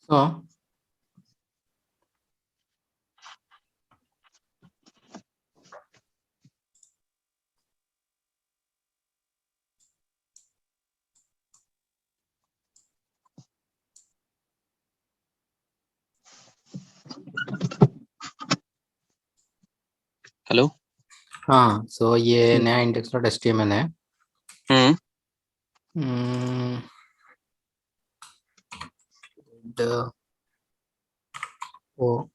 तो हेलो। हाँ, सो ये नया इंडेक्स डॉट एचटीएमएल है। हम्म हम्म, द- वो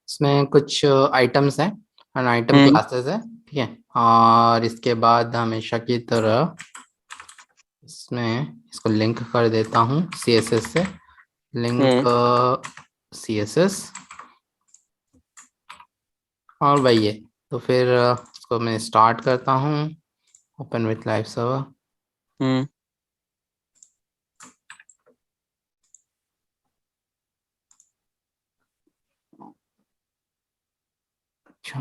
इसमें कुछ आइटम्स हैं और आइटम हम्म क्लासेस है, ठीक है। और इसके बाद हमेशा की तरह इसमें इसको लिंक कर देता हूँ सीएसएस से। लिंक हम्म सीएसएस और वही है। तो फिर इसको मैं स्टार्ट करता हूँ, ओपन विथ लाइव सर्वर। हम्म अच्छा,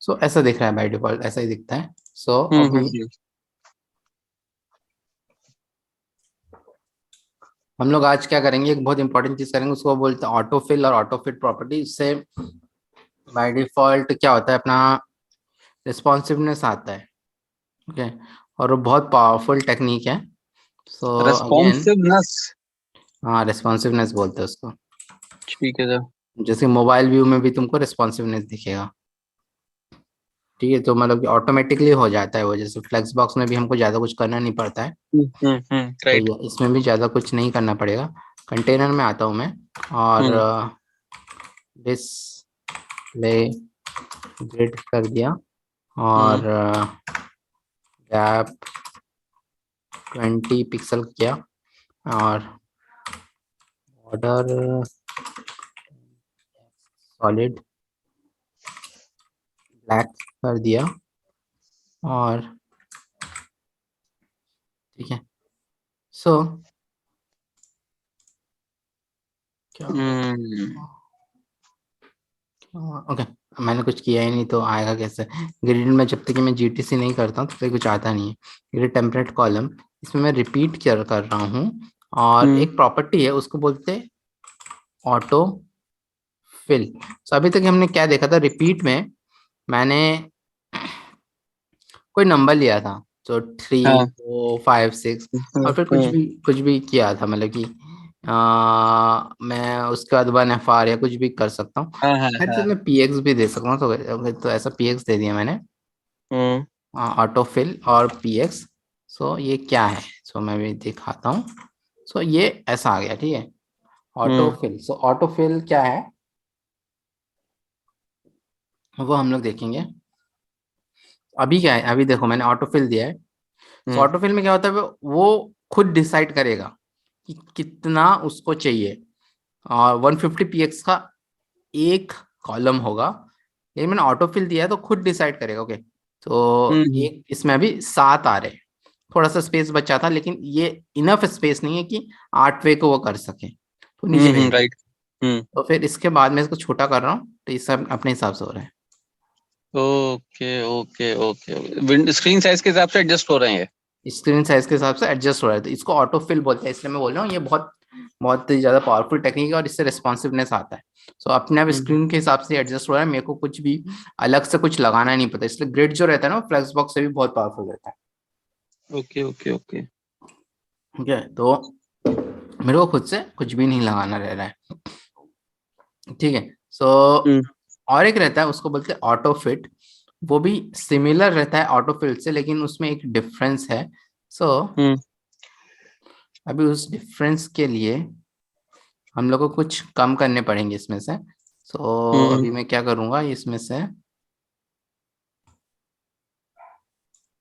सो ऐसा दिख रहा है, बाय डिफॉल्ट ऐसा ही दिखता है। सो अभी हम्म। हम लोग आज क्या करेंगे, एक बहुत इंपॉर्टेंट चीज करेंगे, उसको बोलते हैं ऑटोफिल और ऑटोफिट प्रॉपर्टी। इससे बाय डिफॉल्ट क्या होता है, अपना रिस्पॉन्सिवनेस आता है, ओके। और वो बहुत पावरफुल टेक्निक है। So again, responsiveness. हाँ, रिस्पॉन्सिवनेस बोलते हैं उसको। ठीक है सर। जैसे मोबाइल व्यू में भी तुमको रिस्पॉन्सिवनेस दिखेगा, ठीक है। तो मतलब कि ऑटोमेटिकली हो जाता है वो, जैसे फ्लेक्स बॉक्स में भी हमको ज़्यादा कुछ करना नहीं पड़ता है। तो राइट। ये इसमें भी ज़्यादा कुछ नहीं करना पड़ेगा। कंटेनर में आता हूँ मैं, और हम्म डिस्प्ले ग्रिड कर दिया, हम्म और गैप 20 पिक्सल किया, और बॉर्डर सॉलिड ब्लैक कर दिया, और ठीक है। सो क्या हम्म ओके, मैंने कुछ किया ही नहीं तो आएगा कैसे। ग्रिड में जब तक कि मैं जीटीसी नहीं करता हूँ तब तक कुछ आता नहीं है। ग्रिड टेम्पलेट कॉलम, इसमें मैं रिपीट कर रहा हूँ, और हम्म एक प्रॉपर्टी है उसको बोलते हैं ऑटो फिल। तो अभी तक हमने क्या देखा था, रिपीट में मैंने कोई नंबर लिया था, तो 3 4 5 6, और फिर कुछ भी किया था, मतलब कि मैं उसके बाद 1 FR या कुछ भी कर सकता हूँ। हाँ हाँ शायद से हाँ। मैं पीएक्स भी दे सकता हूँ, तो ऐसा पीएक्स दे दिया मैंने, हम्म ऑटोफिल और पीएक्स। सो ये क्या है, सो मैं भी दिखाता हूँ। सो ये ऐसा आ गया, ठीक है। हम्म ऑटोफिल, सो ऑटोफिल क्या है वो हम लोग देखेंगे। अभी क्या है, अभी देखो मैंने ऑटोफिल दिया है। सो हम्म ऑटोफिल में क्या होता है, वो खुद डिसाइड करेगा कि कितना उसको चाहिए। और 150 px का एक कॉलम होगा, लेकिन मैंने ऑटोफिल दिया है तो खुद डिसाइड करेगा, ओके। तो हम्म एक इसमें अभी 7 आ रहे हैं, थोड़ा सा स्पेस बचा था, लेकिन ये इनफ स्पेस नहीं है कि 8वें को वो कर सके, तो नीचे भेज दिया। राइट। हम्म तो फिर इसके बाद मैं इसको छोटा कर रहा हूँ, तो ये सब अपने हिसाब से हो रहा है। Okay okay okay okay. Screen size के हिसाब से एडजस्ट हो रहे हैं। स्क्रीन साइज के हिसाब से एडजस्ट हो रहा है, तो इसको ऑटोफिल बोलते हैं। इसलिए मैं बोल रहा हूँ ये बहुत बहुत ही ज्यादा पावरफुल टेक्निक है, और इससे रिस्पॉन्सिवनेस आता है। सो अपने आप हम्म स्क्रीन के हिसाब से एडजस्ट हो रहा है, मेरे को कुछ भी अलग से कुछ लगाना नहीं पड़ता। इसलिए ग्रिड जो रहता है ना, फ्लेक्स बॉक्स से भी बहुत पावरफुल रहता है। Okay okay okay. ठीक है, तो मेरे को खुद से कुछ भी नहीं लगाना रह रहा है, ठीक है। सो हम्म और एक रहता है, उसको बोलते हैं ऑटो फिट। वो भी सिमिलर रहता है ऑटो फिट से, लेकिन उसमें एक डिफरेंस है। सो हम्म अभी उस डिफरेंस के लिए हम लोग को कुछ कम करने पड़ेंगे इसमें से। सो हम्म अभी मैं क्या करूँगा, इसमें से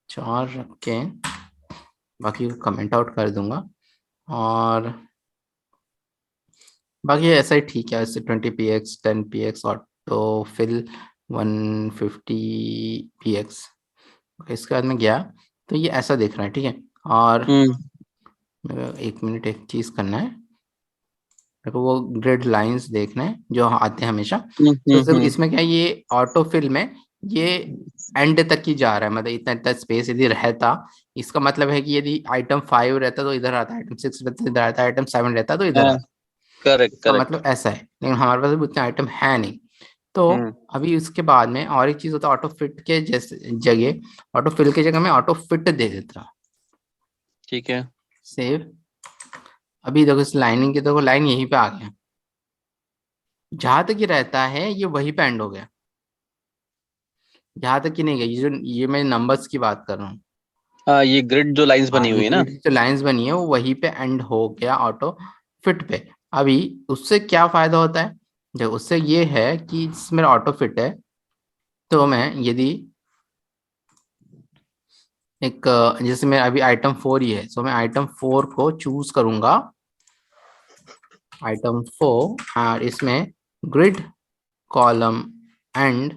4 रख के बाकी को कमेंट आउट कर दूंगा, और बाकी ऐसा ही ठीक है। इससे 20 px 10 px auto fill 150 px। इसके बाद में गया, तो ये ऐसा दिख रहा है, ठीक है। और हम्म मेरा 1 मिनट एक चीज़ करना है, मेरे को वो ग्रिड लाइंस देखने हैं जो आते हैं हमेशा। तो सिर्फ हम्म। इसमें क्या है, ये ऑटो फिल में ये एंड तक ही जा रहा है, मतलब इतना इतना स्पेस यदि रहता, इसका मतलब है कि यदि आइटम 5 रहता तो इधर आता, आइटम 6 रहता तो इधर आता, आइटम 7 रहता तो इधर हाँ, आता। करेक्ट इसका करेक्ट। मतलब ऐसा है, लेकिन हमारे पास अभी उतने आइटम है नहीं। तो हम्म। अभी उसके बाद में और एक चीज होता है, ऑटो फिट के जैसे जगह, ऑटो फिल की जगह मैं ऑटो फिट दे देता। ठीक है। सेव। अभी देखो इस लाइनिंग के, देखो लाइन यहीं पे आ गया, जहां तक ये रहता है ये वहीं पे एंड हो गया, जहां तक कि नहीं गया, ये जो ये मैं नंबर्स की बात कर रहा हूँ। हाँ, ये ग्रिड जो लाइंस हाँ, बनी ये हुई है ना। ग्रिड की जो लाइंस बनी है वो वहीं पे एंड हो गया ऑटो फिट पे। अभी उससे क्या फायदा होता है, जब उससे ये है कि मेरा ऑटो फिट है, तो मैं यदि एक जैसे मेरा अभी आइटम 4 ही है, तो मैं आइटम 4 को चूज करूंगा, आइटम 4, और इसमें grid column and,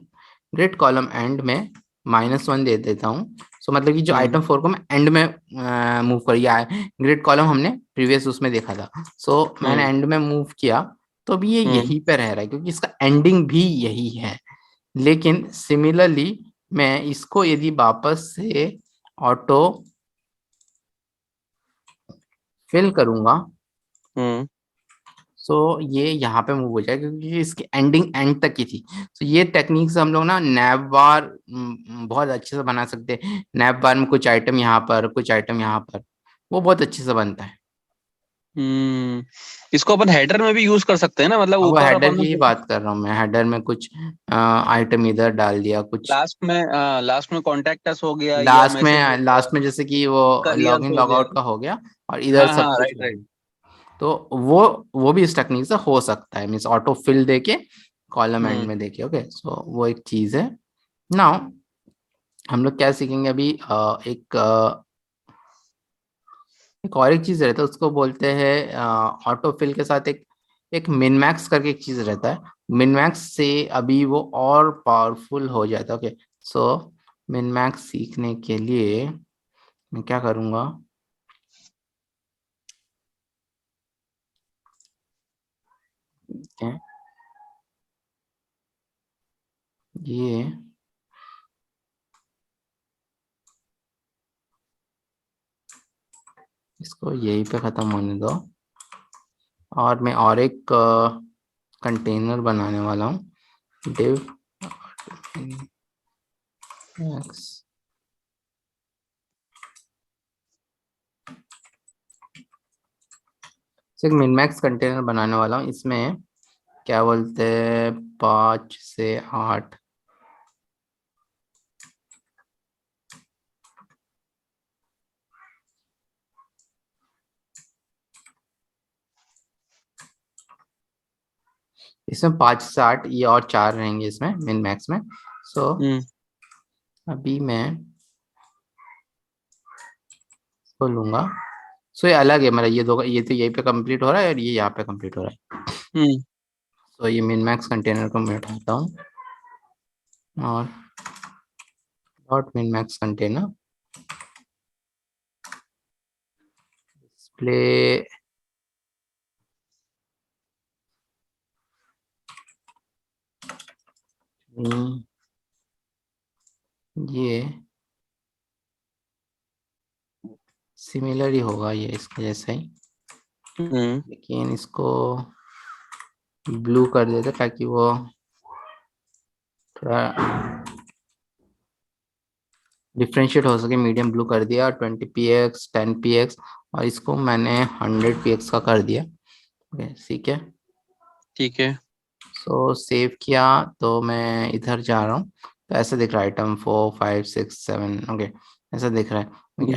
grid column and में -1 दे देता हूँ। सो मतलब कि जो हम्म आइटम 4 को मैं एंड में मूव कर, या ग्रिड कॉलम हमने प्रीवियस उसमें देखा था, सो मैंने हम्म एंड में मूव किया, तो भी ये हम्म यहीं पे रह रहा है क्योंकि इसका एंडिंग भी यही है। लेकिन सिमिलरली मैं इसको यदि वापस से ऑटो फिल करूंगा, हम्म सो ये यहाँ पे मूव हो जाएगा क्योंकि इसकी एंडिंग एंड तक की थी। तो ये टेक्निक से हम लोग ना नैव बार बहुत अच्छे से बना सकते हैं। नैव बार में कुछ आइटम यहाँ पर, कुछ आइटम यहाँ पर, वो बहुत अच्छे से बनता है। हम्म। इसको अपन हेडर में भी यूज कर सकते हैं ना, मतलब अब वो ऊपर हेडर अपन की ही बात कर रहा हूँ मैं, हेडर में कुछ आइटम इधर डाल दिया, कुछ लास्ट में कॉन्टेक्टस हो गया या लास्ट मैसेज हो में, गया, लास्ट में जैसे कि वो करियर्स लॉग इन हो लॉग गया। आउट का हो गया, और इधर हाँ हाँ, सब कुछ राइट हो राइट। गया। तो वो भी इस टेक्निक से हो सकता है, मीन्स ऑटो फिल देके कॉलम एंड हम्म में देके। ओके, सो वो एक चीज है। नाउ हम लोग क्या सीखेंगे अभी, एक और एक चीज रहता है, उसको बोलते हैं ऑटो फिल के साथ एक एक मिन मैक्स करके एक चीज रहता है। मिन मैक्स से अभी वो और पावरफुल हो जाता है। ओके, सो मिन मैक्स सीखने के लिए मैं क्या करूंगा, है, ये इसको यहीं पे खत्म होने दो, और मैं और एक कंटेनर बनाने वाला हूँ, div max। एक मिन मैक्स कंटेनर बनाने वाला हूँ, इसमें क्या बोलते हैं, 5 से 8, इसमें 5 से 8, ये और 4 रहेंगे इसमें मिन मैक्स में। सो हम्म अभी मैं इसको लूंगा। सो ये अलग है, मतलब ये दो, ये तो यहीं पे कंप्लीट हो रहा है और ये यहाँ पे कंप्लीट हो रहा है। हम्म सो ये मिन मैक्स कंटेनर को मैं उठाता हूँ, और dot min max container display, ये सिमिलर ही होगा ये इसके जैसा ही, हम्म लेकिन इसको ब्लू कर देते ताकि वो थोड़ा डिफ्रेंशिएट हो सके। मीडियम ब्लू कर दिया, 20 px 10 px, और इसको मैंने 100 px का कर दिया। ओके, ठीक है। ठीक है। सो सेव किया, तो मैं इधर जा रहा हूँ, तो ऐसा दिख रहा है आइटम 4 5 6 7। ओके, ऐसा दिख रहा है। ओके,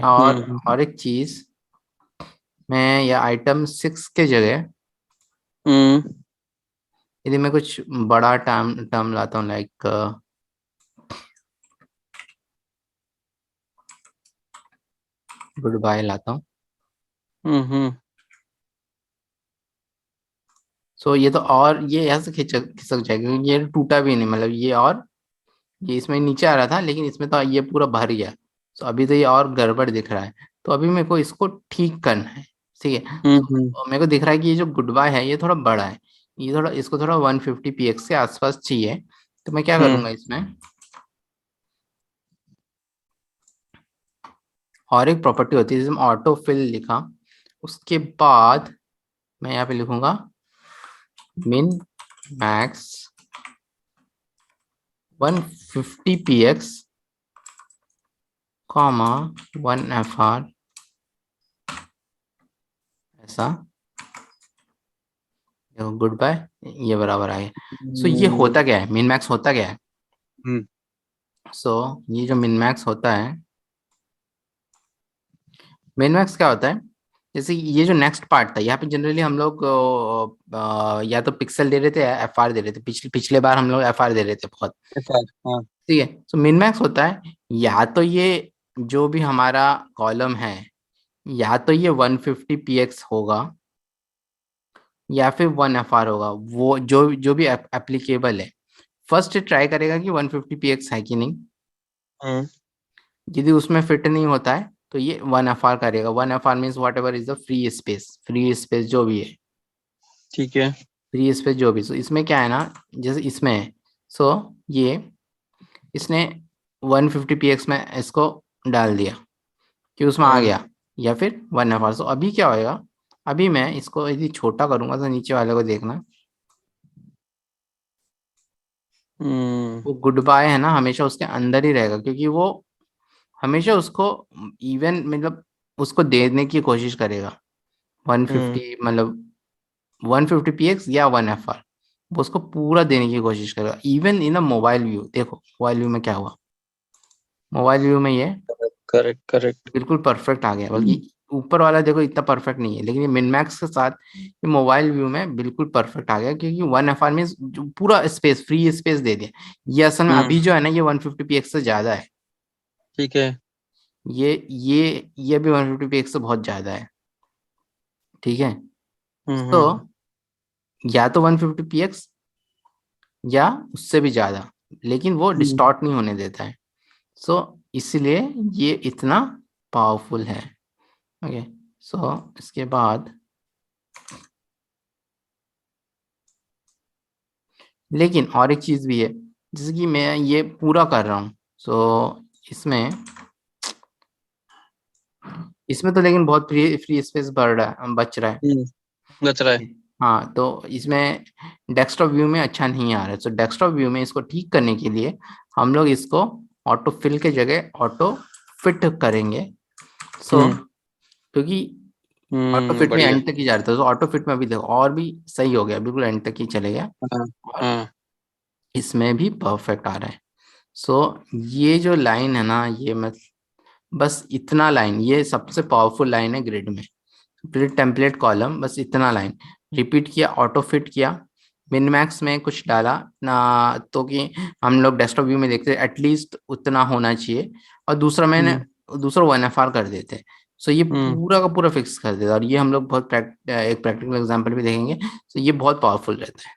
और एक चीज, मैं या आइटम 6 के जगह हम्म यदि मैं कुछ बड़ा टर्म टर्म लाता हूँ, लाइक गुड बाय लाता हूँ, हम्म। सो ये तो और ये यहाँ से खिसक जाएगा क्योंकि ये टूटा भी नहीं, मतलब ये, और ये इसमें नीचे आ रहा था लेकिन इसमें तो ये पूरा भर गया। सो अभी तो ये और गड़बड़ दिख रहा है, तो अभी मेरे को इसको ठीक करना है, ठीक है। हम्म तो मेरे को दिख रहा है कि ये जो गुड बाय है ये थोड़ा बड़ा है, ये थोड़ा, इसको थोड़ा 150 px के आसपास चाहिए। तो मैं क्या हम्म करूंगा इसमें, और एक प्रॉपर्टी होती है जिसमें ऑटो फिल लिखा, उसके बाद मैं यहाँ पे लिखूंगा min max 150 px comma 1 fr, ऐसा। देखो गुड बाय, ये बराबर आ गया। सो ये हम्म होता क्या है, मिन मैक्स होता क्या है? हम्म सो ये जो मिन मैक्स होता है, मिन मैक्स क्या होता है, जैसे ये जो नेक्स्ट पार्ट था यहाँ पे जनरली हम लोग या तो पिक्सल दे रहे थे या एफ आर दे रहे थे, पिछले पिछले बार हम लोग एफ आर दे रहे थे बहुत। अच्छा, हाँ ठीक है, सो मिन मैक्स होता है, या तो ये जो भी हमारा कॉलम है, या तो ये 150 px होगा, या फिर 1 fr होगा, वो जो जो भी एप्लीकेबल है। फर्स्ट ट्राई करेगा कि 150 px है कि नहीं। हम्म यदि उसमें फिट नहीं होता है तो ये 1 fr करेगा। 1 fr means what ever is the free space जो भी है, ठीक है। फ्री स्पेस जो भी। सो इसमें क्या है ना, जैसे इसमें है, सो ये इसने 150 px में इसको डाल दिया कि उसमें आ हाँ गया, या फिर 1 fr। सो अभी क्या होएगा, अभी मैं इसको यदि छोटा करूंगा तो नीचे वाले को देखना, हम्म वो गुड बाय है ना हमेशा उसके अंदर ही रहेगा, क्योंकि वो हमेशा उसको इवन मतलब उसको देने की कोशिश करेगा। हम्म 150 मतलब 150 px या 1 fr, वो उसको पूरा देने की कोशिश करेगा। Even in a mobile view, देखो मोबाइल व्यू में क्या हुआ, मोबाइल व्यू में ये करेक्ट करेक्ट। बिल्कुल परफेक्ट आ गया, बल्कि ऊपर वाला देखो इतना परफेक्ट नहीं है, लेकिन ये मिनमैक्स के साथ ये मोबाइल व्यू में बिल्कुल परफेक्ट आ गया, क्योंकि 1 fr में पूरा स्पेस, फ्री स्पेस दे दिया। ये असल में हम्म अभी जो है ना ये 150 px से ज्यादा है, ठीक है। ये भी 150 px से बहुत ज्यादा है। ठीक है, तो हम्म या तो 150 px या उससे भी ज्यादा, लेकिन वो हम्म डिस्टॉर्ट नहीं होने देता है। सो इसलिए ये इतना पावरफुल है। ओके, सो इसके बाद, लेकिन और एक चीज भी है, जैसे कि मैं ये पूरा कर रहा हूँ, सो इसमें इसमें तो लेकिन बहुत फ्री फ्री स्पेस बढ़ रहा है, बच रहा है। बच रहा है। हाँ, तो इसमें डेस्कटॉप व्यू में अच्छा नहीं आ रहा है, तो डेस्कटॉप व्यू में इसको ठीक करने के लिए हम लोग इसको ऑटो फिल के जगह ऑटो फिट करेंगे। सो क्योंकि ऑटो फिट में बढ़िया। एंड तक ही जा रहा था, तो ऑटो फिट में अभी देखो और भी सही हो गया, बिल्कुल एंड तक ही चले गया, हाँ और हाँ। इसमें भी परफेक्ट आ रहा है। सो ये जो लाइन है ना, ये मत, बस इतना लाइन, ये सबसे पावरफुल लाइन है ग्रिड में, ग्रिड टेम्पलेट कॉलम, बस इतना लाइन रिपीट किया, ऑटो फिट किया, मिन मैक्स में कुछ डाला ना, तो कि हम लोग डेस्कटॉप व्यू में देखते एटलीस्ट उतना होना चाहिए, और दूसरा मैंने हम्म दूसरा 1 fr कर देते। सो ये हम्म पूरा का पूरा फिक्स कर देता, और ये हम लोग बहुत एक प्रैक्टिकल एग्जांपल भी देखेंगे। तो ये बहुत पावरफुल रहता है।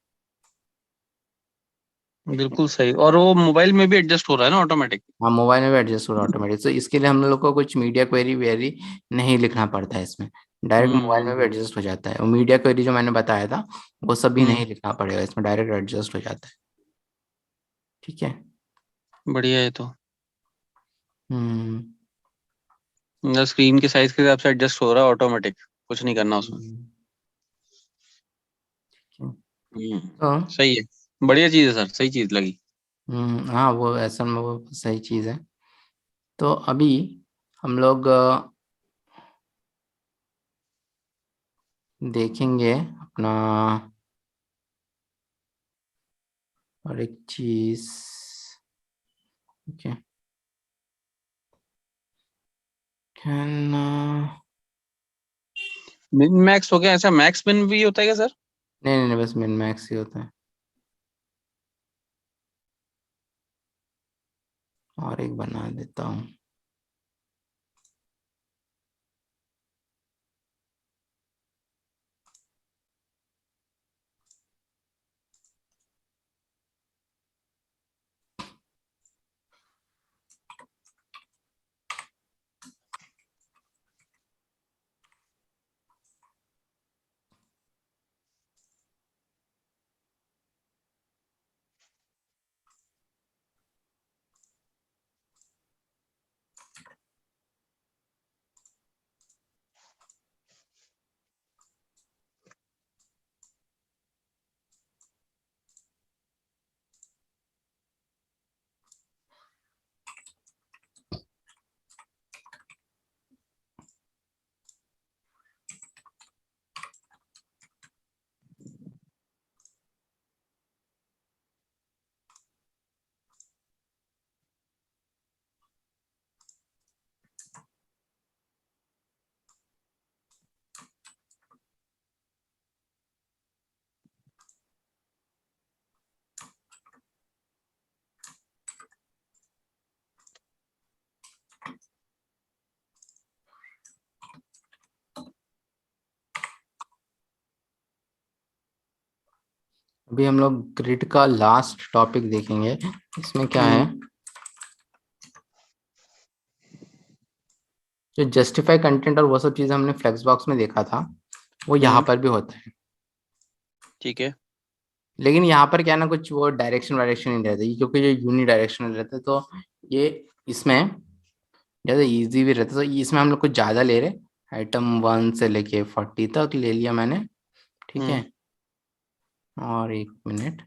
बिल्कुल सही। और वो मोबाइल में भी एडजस्ट हो रहा है ना ऑटोमेटिक? हाँ, मोबाइल में भी एडजस्ट हो रहा है ऑटोमेटिक, तो इसके लिए हम लोग को कुछ मीडिया क्वेरी वेरी नहीं लिखना पड़ता है इसमें, डायरेक्ट मोबाइल में भी हम्म एडजस्ट हो जाता है। और मीडिया क्वेरी जो मैंने बताया था वो सब भी हम्म नहीं लिखना पड़ेगा, इसमें डायरेक्ट एडजस्ट हो जाता है। ठीक है। बढ़िया है तो। हम्म स्क्रीन के साइज के हिसाब से एडजस्ट हो रहा है ऑटोमेटिक, कुछ नहीं करना उसमें। हम्म, ठीक है। हम्म तो सही है। बढ़िया चीज है सर, सही चीज लगी। हाँ, वो असल में वो सही चीज़ है। तो अभी हम लोग देखेंगे अपना और एक चीज़। ओके, कैन मिन मैक्स हो गया, ऐसा मैक्स मिन भी होता है क्या सर? नहीं नहीं नहीं, बस मिन मैक्स ही होता है। और एक बना देता हूँ। अभी हम लोग ग्रिड का लास्ट टॉपिक देखेंगे। इसमें क्या है, जो जस्टिफाई कंटेंट और वो सब चीजें हमने फ्लेक्स बॉक्स में देखा था, वो यहाँ पर भी होता है। ठीक है। लेकिन यहाँ पर क्या है ना, कुछ वो डायरेक्शन वायरेक्शन नहीं रहता, क्योंकि ये यूनि डायरेक्शनल रहता है, तो ये इसमें ज़्यादा इजी भी रहता है। तो इसमें हम लोग कुछ ज़्यादा ले रहे, आइटम 1 से लेके 40 तक ले लिया मैंने, ठीक है। और 1 मिनट,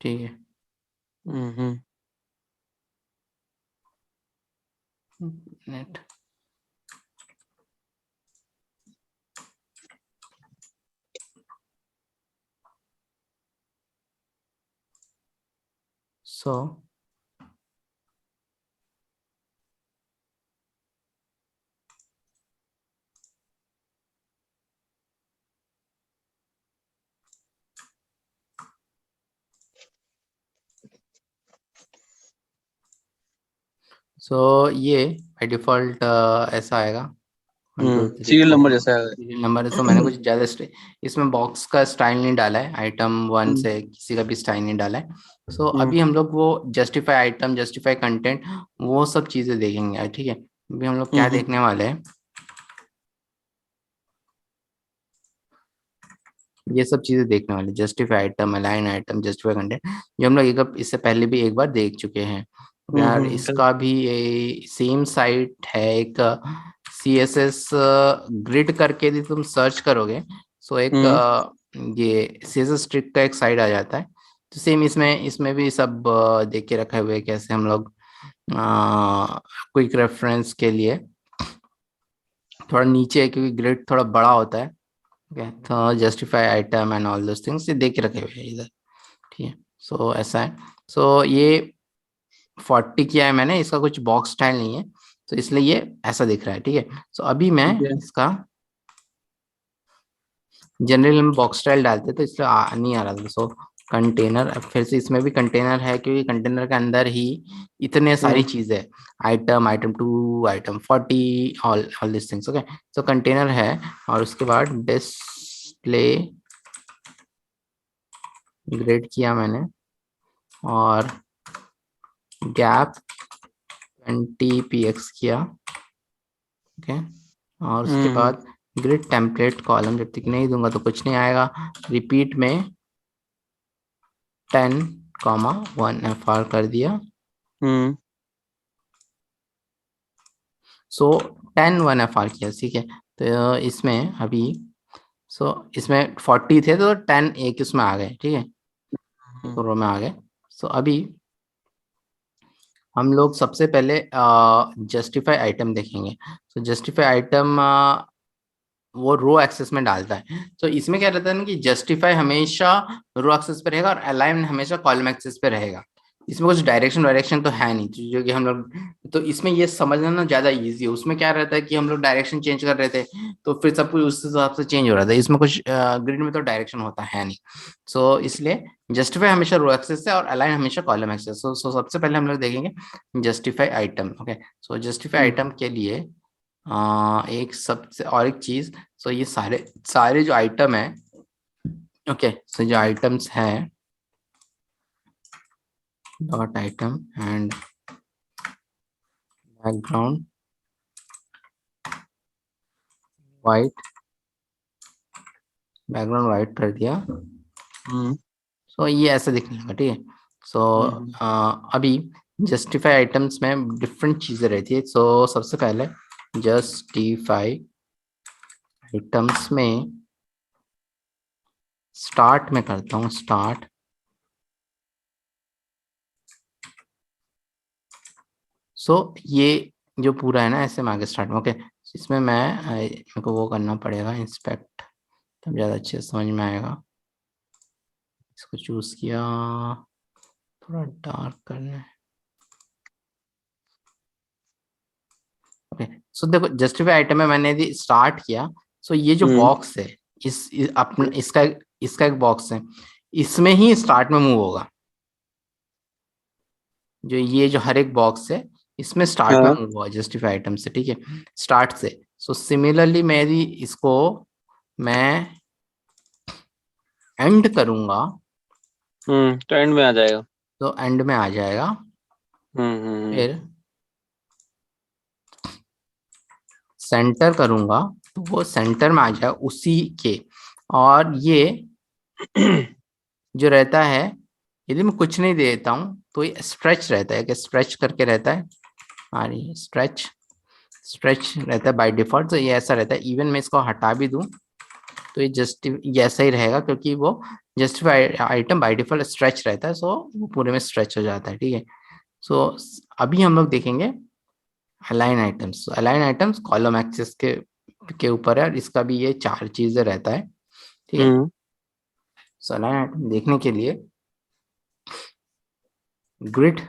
ठीक है। हम्म। मिनट, सो ये बाई डिफॉल्ट ऐसा आएगा, 1 2 3 सीरियल नंबर 4 जैसा है। सीरियल नंबर है। तो मैंने कुछ ज़्यादा इसमें बॉक्स का स्टाइल नहीं डाला है, आइटम 1 हम्म से किसी का भी स्टाइल नहीं डाला है। सो हम्म अभी हम लोग वो जस्टिफाई आइटम, जस्टिफाई कंटेंट, वो सब चीज़ें देखेंगे, ठीक है। अभी हम लोग क्या हम्म देखने वाले हैं, ये सब चीजें देखने वाले, justify item, align item, justify content, जो हम लोग इससे पहले भी एक बार देख चुके हैं यार। correct। इसका भी सेम साइट है, एक CSS ग्रिड करके यदि तुम सर्च करोगे, सो एक हम्म ये CSS स्ट्रिक्ट का एक साइट आ जाता है। तो सेम इसमें इसमें भी सब देख के रखे हुए हैं, कैसे हम लोग क्विक रेफरेंस के लिए थोड़ा नीचे है, क्योंकि ग्रिड थोड़ा बड़ा होता है, ओके। तो justify item and all those things ये देख के रखे हुए हैं इधर, ठीक है। सो ऐसा है। सो ये 40 किया है मैंने, इसका कुछ बॉक्स स्टाइल नहीं है, तो इसलिए ये ऐसा दिख रहा है, ठीक है। सो अभी मैं ठीक है। इसका जनरली हम बॉक्स स्टाइल डालते तो इसलिए नहीं आ रहा था। सो कंटेनर, अब फिर से इसमें भी कंटेनर है, क्योंकि कंटेनर के अंदर ही इतने सारी हम्म चीजें, item, item 2, item 40, all all this things, okay. So container है, और उसके बाद डिस्प्ले ग्रेड किया मैंने, और गैप 20 px किया, ओके। और उसके हम्म बाद ग्रिड टेम्पलेट कॉलम जब तक नहीं दूंगा तो कुछ नहीं आएगा। रिपीट में 10,1 कर दिया। हम्म सो 10 1 किया, ठीक है। तो इसमें अभी, सो इसमें 40 थे, तो 10 एक इसमें आ गए, ठीक है, एक हम्म रो में आ गए। सो अभी हम लोग सबसे पहले जस्टिफाई आइटम देखेंगे। तो जस्टिफाई आइटम वो रो एक्सेस में डालता है। तो इसमें क्या रहता है ना, कि जस्टिफाई हमेशा रो एक्सेस पे रहेगा और अलाइन हमेशा कॉलम एक्सेस पे रहेगा। इसमें कुछ डायरेक्शन वायरेक्शन तो है नहीं, जो कि हम लोग, तो इसमें ये समझना ना ज्यादा इजी है। उसमें क्या रहता है कि हम लोग डायरेक्शन चेंज कर रहे थे, तो फिर सब कुछ उस हिसाब से चेंज हो रहा था। इसमें कुछ ग्रिड में तो डायरेक्शन होता है नहीं। सो इसलिए जस्टिफाई हमेशा रो एक्सेस है और अलाइन हमेशा कॉलम एक्सेस। सो सबसे पहले हम लोग देखेंगे जस्टिफाई आइटम, ओके। सो जस्टिफाई हम्म आइटम के लिए एक सबसे और एक चीज, सो ये सारे सारे जो आइटम है, ओके। सो जो आइटम्स हैं, dot item and background white, background white कर दिया। हम्म सो ये ऐसा दिखने लगा, ठीक है। सो हम्म अभी जस्टिफाई आइटम्स में डिफरेंट चीजें रहती है। सो सबसे पहले जस्टिफाई आइटम्स में स्टार्ट में करता हूँ, स्टार्ट। सो ये जो पूरा है ना, ऐसे में आगे स्टार्ट में, ओके। इसमें मेरे को वो करना पड़ेगा, इंस्पेक्ट, तब ज़्यादा अच्छे से समझ में आएगा। इसको चूज किया, थोड़ा डार्क करना है, ओके। सो देखो जस्टिफाई आइटम में मैंने यदि स्टार्ट किया, सो ये जो हम्म बॉक्स है, अपना इसका एक बॉक्स है, इसमें ही स्टार्ट में मूव होगा। जो हर एक बॉक्स है इसमें स्टार्ट में हाँ। मूव हुआ जस्टिफाई आइटम से, ठीक है, स्टार्ट से। सो सिमिलरली मेरी इसको मैं एंड करूंगा तो एंड में आ जाएगा। तो एंड में आ जाएगा। हम्म। फिर सेंटर करूंगा तो वो सेंटर में आ जाएगा उसी के। और ये जो रहता है, यदि मैं कुछ नहीं देता हूँ तो ये स्ट्रेच रहता है, कि स्ट्रेच करके रहता है। हाँ, ये स्ट्रेच स्ट्रेच रहता है बाय डिफॉल्ट। तो ये ऐसा रहता है, इवन मैं इसको हटा भी दूं तो ये ऐसा ही रहेगा, क्योंकि वो justify item by default stretch रहता है। सो वो पूरे में स्ट्रेच हो जाता है, ठीक है। सो अभी हम लोग देखेंगे align items. Align items column axis के ऊपर है, और इसका भी ये 4 चीजें रहता है, ठीक है। हम्म। सो अलाइन आइटम देखने के लिए ग्रिड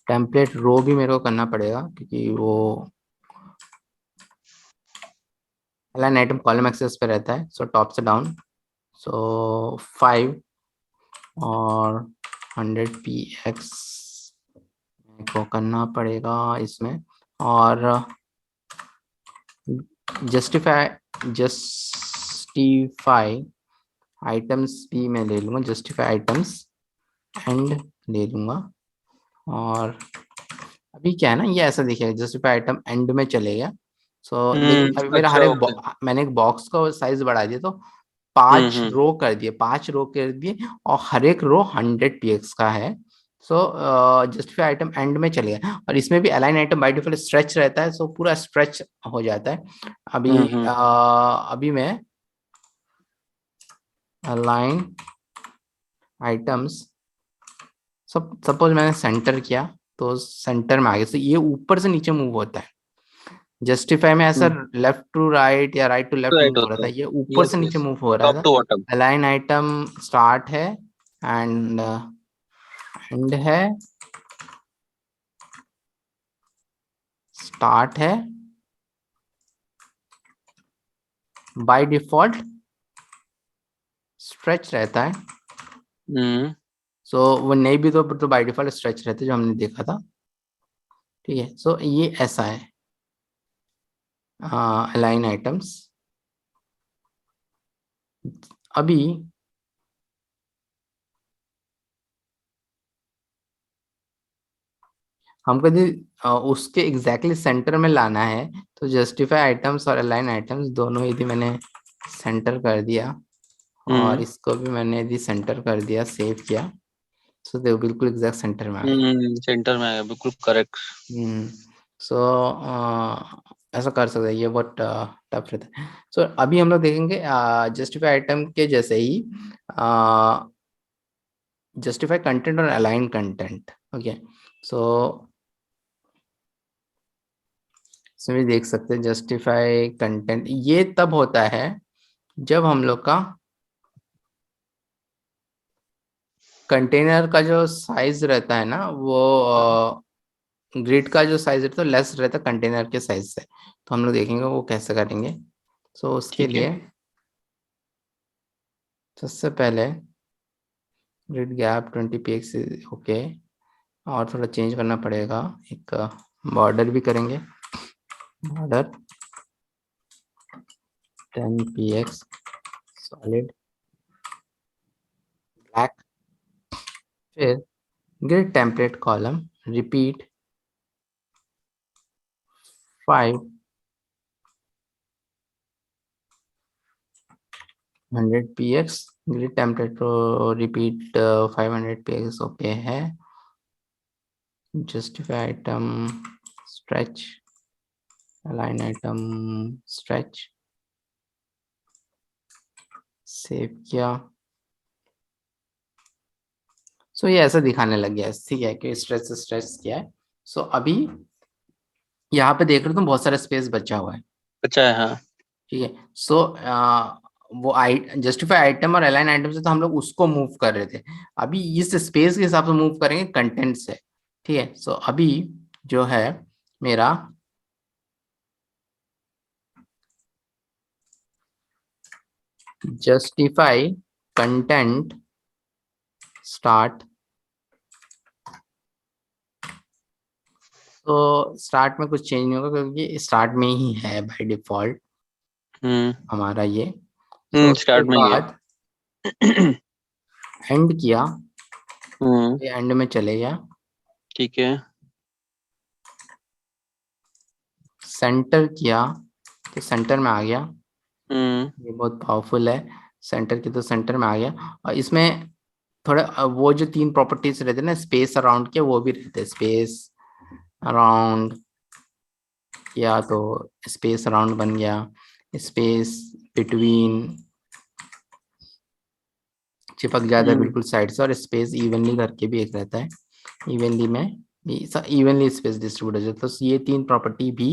टेम्पलेट रो भी मेरे को करना पड़ेगा, क्योंकि वो अलाइन आइटम कॉलम एक्सेस पे रहता है। सो टॉप से डाउन, सो 5 और 100 px को करना पड़ेगा इसमें। और जस्टिफाई आइटम्स भी मैं ले लूँगा, जस्टिफाई आइटम्स एंड ले लूँगा। और अभी क्या है ना, ये ऐसा दिखेगा जस्टिफाई आइटम एंड में चलेगा। सो लेकिन अभी मेरा अच्छा, हर एक ओके। मैंने एक बॉक्स का साइज बढ़ा दिया, तो 5 हम्म। रो कर दिए, 5 रो कर दिए, और हर एक रो 100 px का है। सो जस्टिफाई आइटम एंड में चलेगा, और इसमें भी align item by default stretch रहता है। सो पूरा स्ट्रेच हो जाता है। हम्म। अभी मैं अलाइन आइटम्स, सपोज मैंने सेंटर किया तो सेंटर में आ गया। तो ये ऊपर से नीचे मूव होता है। जस्टिफाई में ऐसा लेफ्ट टू राइट या right to left right move हो रहा होता था, है। ये ऊपर यस से नीचे यस। मूव हो रहा टॉप था। To bottom. Align item start है एंड एंड है, स्टार्ट है बाय डिफॉल्ट स्ट्रेच रहता है। हम्म। सो वो नहीं भी तो बाय डिफॉल्ट स्ट्रेच रहते जो हमने देखा था, ठीक है। सो ये ऐसा है अलाइन आइटम्स। अभी हमको यदि उसके एग्जैक्टली सेंटर में लाना है, तो जस्टिफाई आइटम्स और अलाइन आइटम्स दोनों यदि मैंने सेंटर कर दिया, और इसको भी मैंने यदि सेंटर कर दिया, सेव किया, तो देखो बिल्कुल एग्जैक्ट सेंटर में आ गए। सेंटर में आएगा, बिल्कुल करेक्ट। सो ऐसा कर सकते हैं, ये बहुत टफ रहता है। सो अभी हम लोग देखेंगे जस्टिफाई आइटम के जैसे ही जस्टिफाई कंटेंट और अलाइन कंटेंट, ओके। सो इसमें भी देख सकते हैं जस्टिफाई कंटेंट ये तब होता है जब हम लोग का कंटेनर का जो साइज रहता है ना, वो ग्रिड का जो साइज रहता है लेस रहता है कंटेनर के साइज से। तो हम लोग देखेंगे वो कैसे करेंगे। सो उसके ठीक है। लिए सबसे पहले ग्रिड गैप 20 px, ओके। और थोड़ा चेंज करना पड़ेगा, एक बॉर्डर भी करेंगे, बॉर्डर 10 px सॉलिड ब्लैक। फिर grid template column repeat 500 px, grid template को रिपीट 500 px, ओके है। Justify item stretch, align item stretch, save किया। सो ये ऐसा दिखाने लग गया है, ठीक है, कि स्ट्रेच स्ट्रेच किया है। सो अभी यहाँ पे देख रहे हो तुम, बहुत सारा स्पेस बचा हुआ है, अच्छा है, हाँ। ठीक है। सो वो जस्टिफाई आइटम और अलाइन आइटम से तो हम लोग उसको मूव कर रहे थे, अभी इस स्पेस के हिसाब से मूव करेंगे कंटेंट से, ठीक है। सो अभी जो है मेरा जस्टिफाई कंटेंट स्टार्ट। तो स्टार्ट में कुछ चेंज नहीं होगा क्योंकि स्टार्ट में ही है बाय डिफॉल्ट हम्म हमारा ये। तो उसके स्टार्ट में ही है। बाद एंड किया, हम्म ये एंड में चले गया। ठीक है। सेंटर किया तो सेंटर में आ गया, हम्म ये बहुत पावरफुल है। सेंटर की तो सेंटर में आ गया। और इसमें थोड़ा वो जो 3 प्रॉपर्टीज रहते हैं ना, स्पेस अराउंड के, वो भी रहते हैं। स्पेस अराउंड या तो स्पेस अराउंड बन गया, स्पेस बिटवीन चिपक जाता है हम्म बिल्कुल साइड से, और स्पेस इवनली करके भी एक रहता है, इवनली में इवनली स्पेस डिस्ट्रीब्यूट हो जाता है। तो ये 3 प्रॉपर्टी भी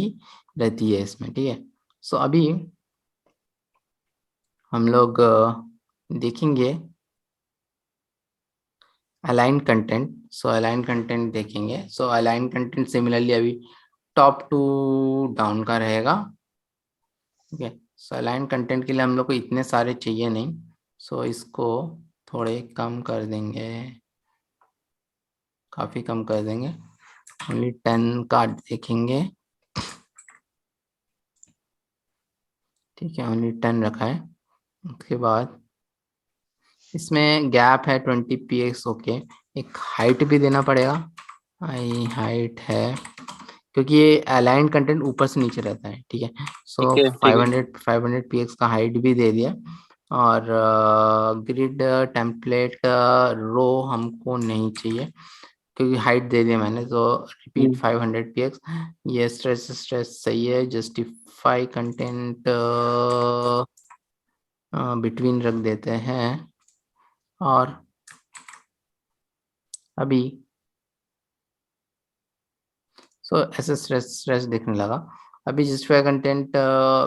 रहती है इसमें, ठीक है। सो अभी हम लोग देखेंगे अलाइन कंटेंट। सो अलाइन कंटेंट देखेंगे। सो अलाइन कंटेंट सिमिलरली अभी टॉप टू डाउन का रहेगा, ठीक है। सो अलाइन कंटेंट के लिए हम लोग को इतने सारे चाहिए नहीं, सो इसको थोड़े कम कर देंगे, काफ़ी कम कर देंगे। ओनली 10 का देखेंगे, ठीक है। ओनली 10 रखा है। उसके बाद इसमें गैप है 20 px, ओके। एक हाइट भी देना पड़ेगा, हाइट है क्योंकि ये अलाइंड कंटेंट ऊपर से नीचे रहता है, ठीक है। सो ठीक है। ठीक है। 500 px का हाइट भी दे दिया। और ग्रिड टेम्पलेट रो हमको नहीं चाहिए क्योंकि हाइट दे दिया मैंने, तो रिपीट 500 px। ये स्ट्रेस सही है। जस्टिफाई कंटेंट बिटवीन रख देते हैं। और अभी ऐसे स्ट्रेस दिखने लगा। अभी जस्टिफाई कंटेंट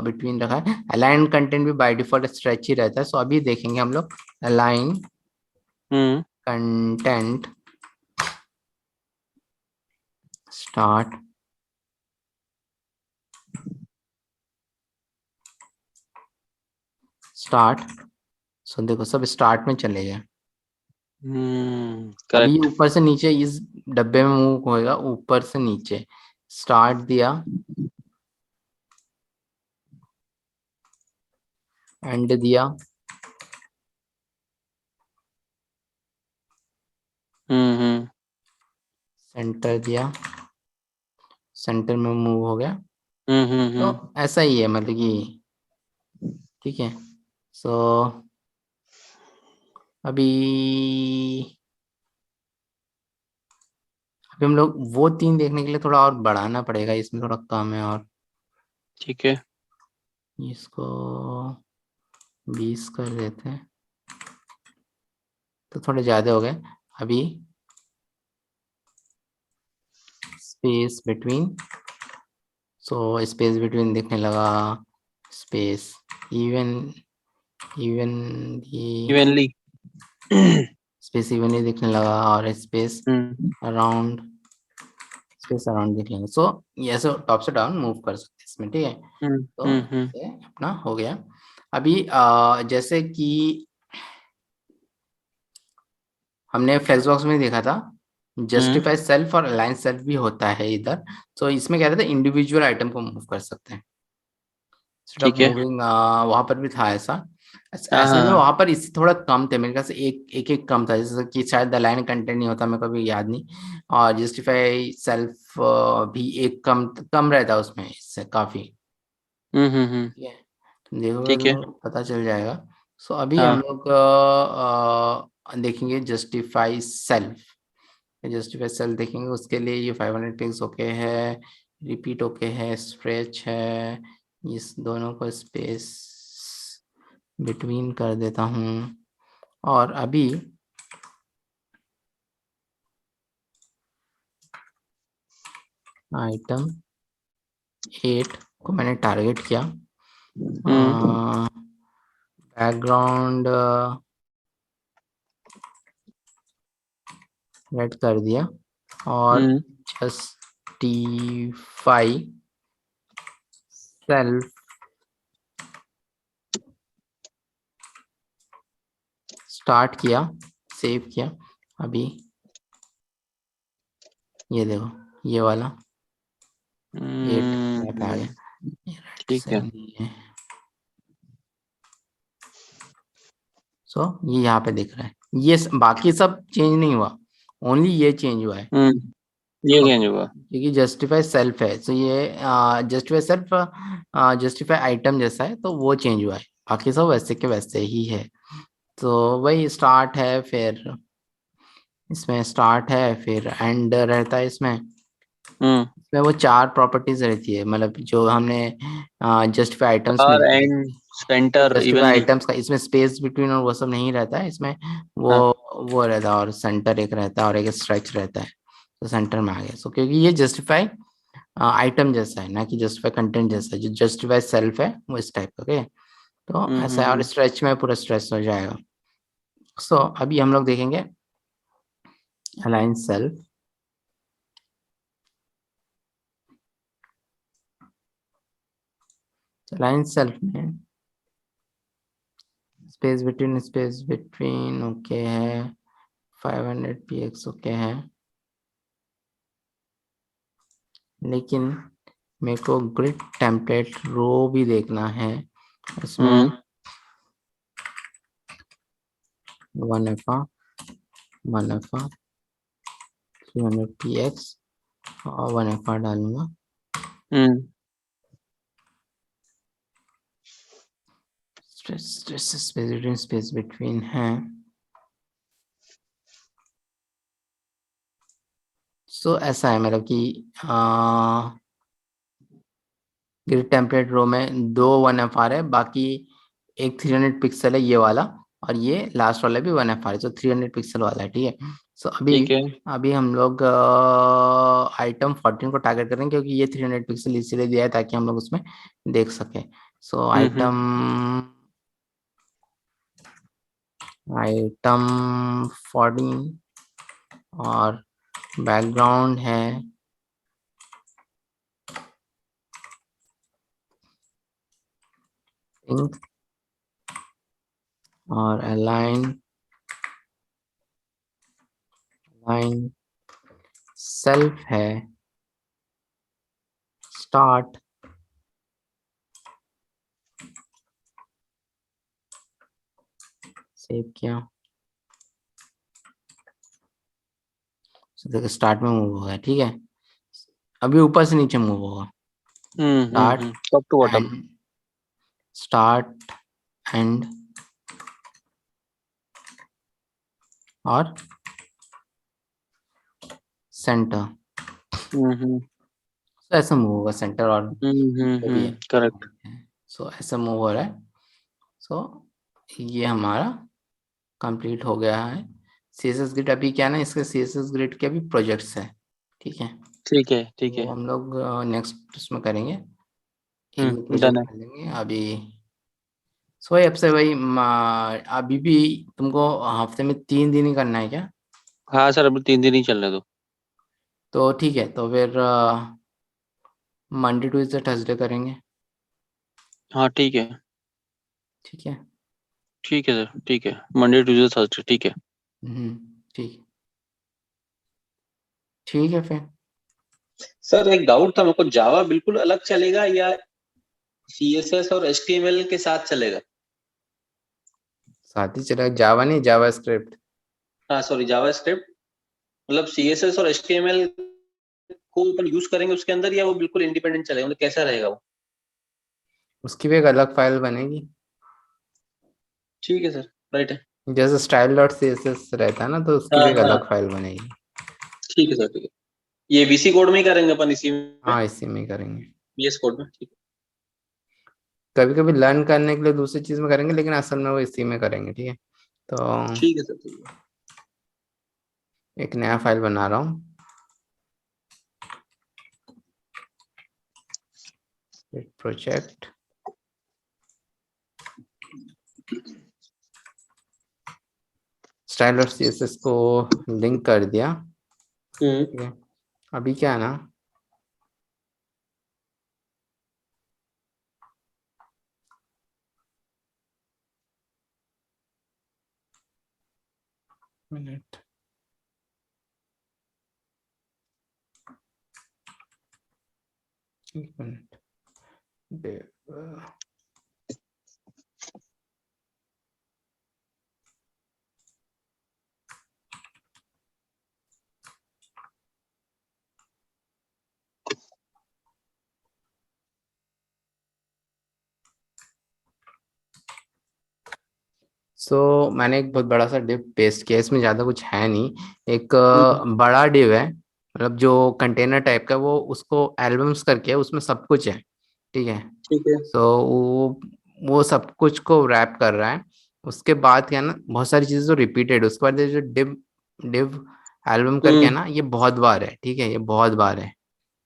बिटवीन रखा है। अलाइन कंटेंट भी बाय डिफॉल्ट स्ट्रेच ही रहता है। सो अभी देखेंगे हम लोग अलाइन हम्म कंटेंट स्टार्ट। सो देखो सब स्टार्ट में चले गए। अभी करेक्ट। ऊपर से नीचे इस डब्बे में मूव होएगा, ऊपर से नीचे स्टार्ट दिया, एंड दिया, हम्म सेंटर दिया, सेंटर में मूव हो गया। हम्म। तो ऐसा ही है, मतलब कि ठीक है। सो अभी अभी हम लोग वो 3 देखने के लिए थोड़ा और बढ़ाना पड़ेगा, इसमें थोड़ा कम है। और ठीक है। इसको 20 कर देते हैं, तो थोड़े ज्यादा हो गए। अभी space between, so space between दिखने लगा, space even even evenly. Space evenly दिखने लगा, और स्पेस हम्म अराउंड, स्पेस अराउंड देख लेंगे। सो ये ऐसे टॉप से डाउन मूव कर सकते हैं इसमें, ठीक है। तो हम्म। ये अपना हो गया। अभी जैसे कि हमने फ्लेक्स बॉक्स में देखा था, जस्टिफाई सेल्फ और अलाइन सेल्फ भी होता है इधर। तो इसमें क्या रहता है, इंडिविजुअल आइटम को मूव कर सकते हैं इंस्टेड ऑफ ठीक है। मूविंग। वहां पर भी था ऐसा। हाँ ऐसे हाँ में हाँ। वहां पर इससे थोड़ा कम थे मेरे ख्याल से, एक कम था, जैसे कि शायद अलाइन कंटेंट नहीं होता, मेरे को भी याद नहीं। और जस्टिफाई सेल्फ भी एक कम कम रहता है उसमें इससे काफी, ठीक है। तुम देखोगे ठीक है। तो पता चल जाएगा। सो अभी हम हाँ। लोग देखेंगे जस्टिफाई सेल्फ। जस्टिफाई सेल्फ देखेंगे, उसके लिए ये 500 पिक्स ओके है, रिपीट ओके है, स्ट्रेच है। इस दोनों को स्पेस बिटवीन कर देता हूँ। और अभी आइटम 8 को मैंने टारगेट किया, हम्म बैकग्राउंड रेड कर दिया, और हम्म जस्टिफाई सेल्फ स्टार्ट किया, सेव किया, अभी ये देखो ये वाला 8 यहाँ पे आ गया, ये right ठीक से है। नहीं है। सो ये यहाँ पे दिख रहा है, ये बाकी सब चेंज नहीं हुआ, ओनली ये चेंज हुआ है ये चेंज हुआ। क्योंकि जस्टिफाई सेल्फ है। सो ये जस्टिफाई सेल्फ जस्टिफाई आइटम जैसा है, तो वो चेंज हुआ है, बाकी सब वैसे के वैसे ही है। तो वही स्टार्ट है, फिर इसमें स्टार्ट है, फिर एंड रहता है इसमें। इसमें वो 4 प्रॉपर्टीज रहती है, मतलब जो हमने जस्टिफाई आइटम्स में स्टार देखी एंड थी। तो सेंटर जस्टिफाई इवनली। आइटम्स का इसमें स्पेस बिटवीन और वो सब नहीं रहता है इसमें, वो हाँ वो रहता है, और सेंटर एक रहता है और एक स्ट्रेच रहता है, तो सेंटर में आ गया। सो क्योंकि ये जस्टिफाई आइटम जैसा है ना कि जस्टिफाई कंटेंट जैसा है, जो जस्टिफाई सेल्फ है वो इस टाइप का। ओके, तो ऐसा है, और स्ट्रेच में पूरा स्ट्रेच हो जाएगा। सो अभी हम लोग देखेंगे अलाइन सेल्फ। अलाइन सेल्फ में स्पेस बिटवीन ओके है, 500 px ओके है, लेकिन मेरे को ग्रिड टेम्पलेट रो भी देखना है इसमें। 1FA 300 px और 1FA डालूंगा। स्पेस बिटवीन है। सो ऐसा है मतलब कि ग्रिड टेम्पलेट रो में 2 1FR है, बाकी एक 300 पिक्सल है ये वाला, और ये लास्ट वाला भी 1FR है, तो 300 पिक्सल वाला है। ठीक है, सो अभी ठीक है। अभी हम लोग आइटम 14 को टारगेट करेंगे, क्योंकि ये 300 पिक्सल इसीलिए दिया है ताकि हम लोग उसमें देख सके। सो आइटम आइटम 14 और बैकग्राउंड है पिंक, और अलाइन सेल्फ है स्टार्ट। सेव किया, देखो स्टार्ट में मूव होगा। ठीक है, अभी ऊपर से नीचे मूव होगा। Start top to bottom. End start end और सेंटर, तो ऐसा मूव होगा सेंटर और जो भी है। करेक्ट। सो ऐसा मूव हो रहा है। सो ये हमारा कंप्लीट हो गया है। CSS ग्रिड अभी क्या है ना, इसके CSS ग्रिड के भी प्रोजेक्ट्स है। ठीक है, ठीक है। ठीक वो है। हम लोग नेक्स्ट उसमें करेंगे, एक दो डन प्रोजेक्ट है। कर लेंगे अभी। सो वही अब से वही अभी भी तुमको हफ्ते में 3 दिन ही करना है क्या? हाँ सर, अभी 3 दिन ही चलने दो। तो ठीक है, तो फिर मंडे ट्यूजडे थर्सडे करेंगे। हाँ ठीक है। ठीक है। ठीक है सर, ठीक है, मंडे ट्यूजडे थर्सडे, ठीक है। ठीक, ठीक है फिर। सर एक डाउट था मेरे को, जावा बिल्कुल अलग चलेगा या सीएसएस और एचटीएमएल के साथ चलेगा? साथ ही चलेगा, जावा नहीं, जावा स्क्रिप्ट। हाँ सॉरी, जावा स्क्रिप्ट। मतलब सीएसएस और एचटीएमएल को अपन यूज करेंगे उसके अंदर, या वो बिल्कुल इंडिपेंडेंट चलेगा, मतलब कैसा रहेगा वो? उसकी भी एक अलग फाइल बनेगी, ठीक है सर, राइट है। जैसे style dot C S S रहता है ना, तो उसकी हाँ भी एक हाँ, अलग फाइल बनेगी। ठीक है सर, ठीक है। ये बीसी कोड में ही करेंगे अपन, इसी में, हाँ, इसी में ही करेंगे। बीएस कोड में, ठीक कभी कभी लर्न करने के लिए दूसरी चीज में करेंगे, लेकिन असल में वो इसी में करेंगे। ठीक है, है। तो ठीक है सर, ठीक है। एक नया फाइल बना रहा हूँ, project style dot C S S को लिंक कर दिया। ठीक है, अभी क्या है ना, मिनट, एक मिनट, मैंने एक बहुत बड़ा सा डिव पेस्ट किया, इसमें ज्यादा कुछ है नहीं। एक बड़ा डिव है, मतलब जो कंटेनर टाइप का, वो उसको एल्बम्स करके उसमें सब कुछ है, ठीक है। ठीक है। वो सब कुछ को रैप कर रहा है। उसके बाद क्या है ना, बहुत सारी चीजें जो रिपीटेड, उसके बाद ये जो डिव डिव एल्बम करके है हम्म। ना, ये बहुत बार है, ठीक है, ये बहुत बार है